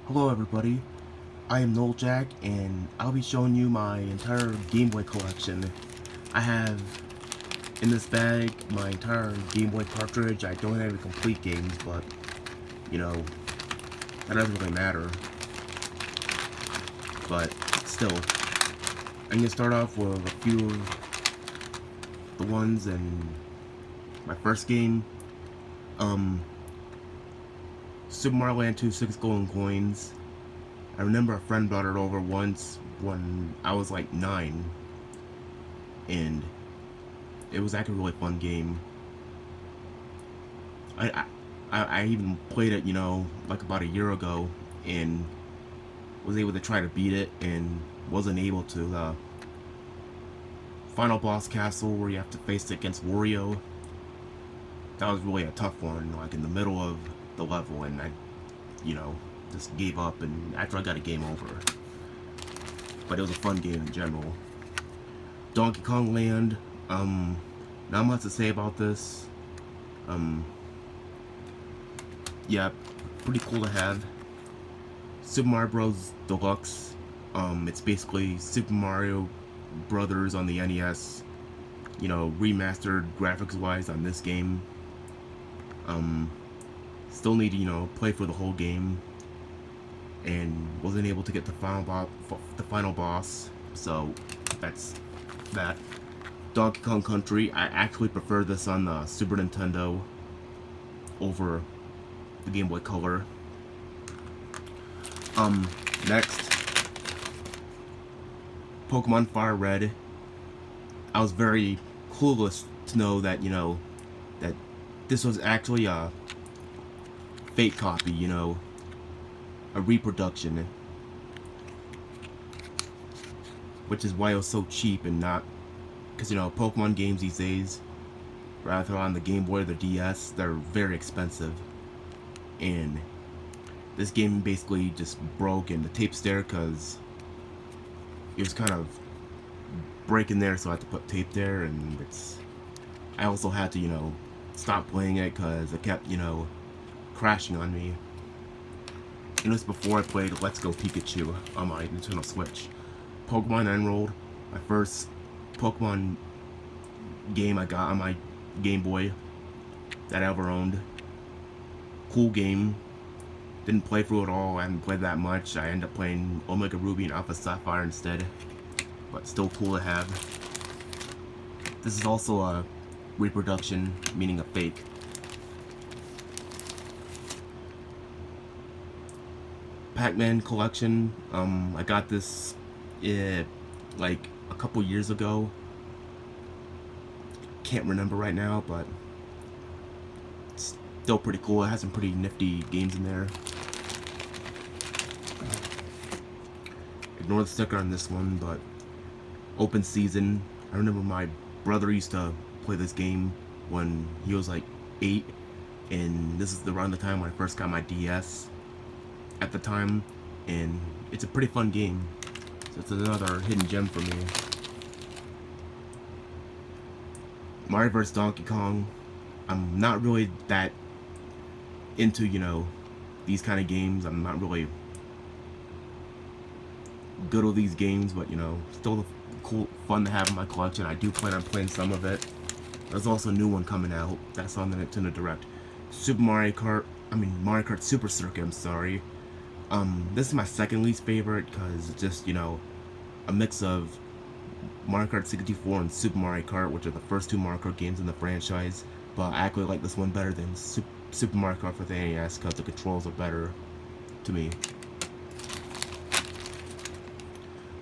Hello everybody, I am Jack, and I'll be showing you my entire Game Boy collection. I have in this bag my entire Game Boy cartridge. I don't have any complete games, but you know, that doesn't really matter. But still, I'm gonna start off with a few of the ones in my first game. Super Mario Land 2 6 Golden Coins. I remember a friend brought it over once when I was like 9, and it was actually a really fun game. I, I even played it, like about a year ago, and was able to try to beat it, and wasn't able to. The final boss castle where you have to face it against Wario, that was really a tough one, like in the middle of the level, and I, just gave up, and after I got a game over. But it was a fun game in general. Donkey Kong Land, not much to say about this. Yeah, pretty cool to have. Super Mario Bros. Deluxe, it's basically Super Mario Brothers on the NES, remastered graphics-wise on this game. Still need to, play for the whole game, and wasn't able to get the final boss, so that's that. Donkey Kong Country, I actually prefer this on the Super Nintendo over the Game Boy Color. Next, Pokemon Fire Red. I was very clueless to know that, that this was actually a fake copy, a reproduction. Which is why it was so cheap and not... Because, Pokemon games these days, rather on the Game Boy or the DS, they're very expensive. And this game basically just broke, and the tape's there because it was kind of breaking there, so I had to put tape there, and I also had to, stop playing it because it kept, crashing on me. And this before I played Let's Go Pikachu on my Nintendo Switch. Pokemon Emerald, my first Pokemon game I got on my Game Boy that I ever owned. Cool game. Didn't play through it all, I haven't played that much. I ended up playing Omega Ruby and Alpha Sapphire instead. But still cool to have. This is also a reproduction, meaning a fake. Pac-Man collection. I got this like a couple years ago. Can't remember right now, but it's still pretty cool. It has some pretty nifty games in there. Ignore the sticker on this one, but open season. I remember my brother used to play this game when he was like 8, and this is around the time when I first got my DS at the time, and it's a pretty fun game. So it's another hidden gem for me. Mario vs. Donkey Kong. I'm not really that into, these kind of games. I'm not really good with these games, but, still cool, fun to have in my collection. I do plan on playing some of it. There's also a new one coming out. That's on the Nintendo Direct. Mario Kart Super Circuit, I'm sorry. This is my second least favorite because it's just, a mix of Mario Kart 64 and Super Mario Kart, which are the first two Mario Kart games in the franchise. But I actually like this one better than Super Mario Kart for the NES because the controls are better to me.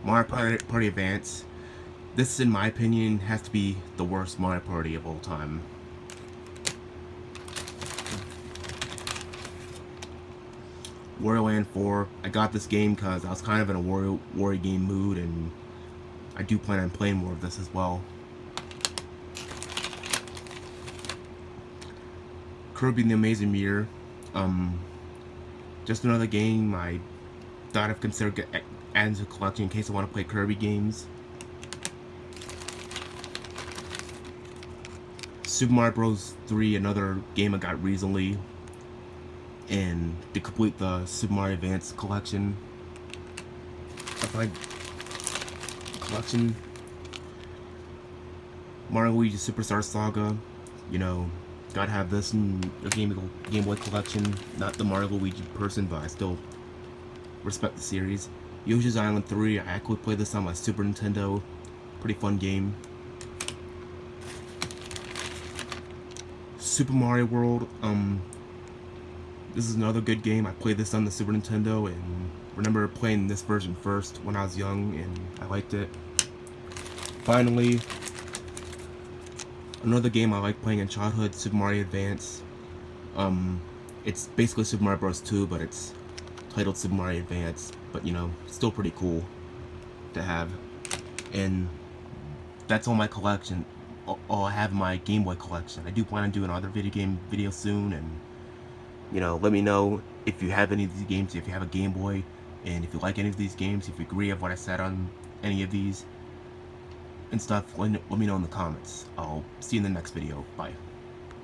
Mario Party Advance. This, in my opinion, has to be the worst Mario Party of all time. Wario Land 4. I got this game because I was kind of in a Wario game mood, and I do plan on playing more of this as well. Kirby the Amazing Mirror. Just another game I thought I'd consider adding to the collection in case I want to play Kirby games. Super Mario Bros. 3, another game I got recently. And to complete the Super Mario Advance collection, Mario Luigi Superstar Saga, you know, gotta have this in your Game Boy collection. Not the Mario Luigi person, but I still respect the series. Yoshi's Island 3, I actually played this on my Super Nintendo. Pretty fun game. Super Mario World, this is another good game. I played this on the Super Nintendo and remember playing this version first when I was young, and I liked it. Finally, another game I like playing in childhood, Super Mario Advance. It's basically Super Mario Bros. 2, but it's titled Super Mario Advance. But you know, still pretty cool to have. And that's all my collection. All I have in my Game Boy collection. I do plan on doing another video game video soon, and you know, let me know if you have any of these games, if you have a Game Boy, and if you like any of these games, if you agree with what I said on any of these and stuff. Let me know in the comments. I'll see you in the next video. Bye.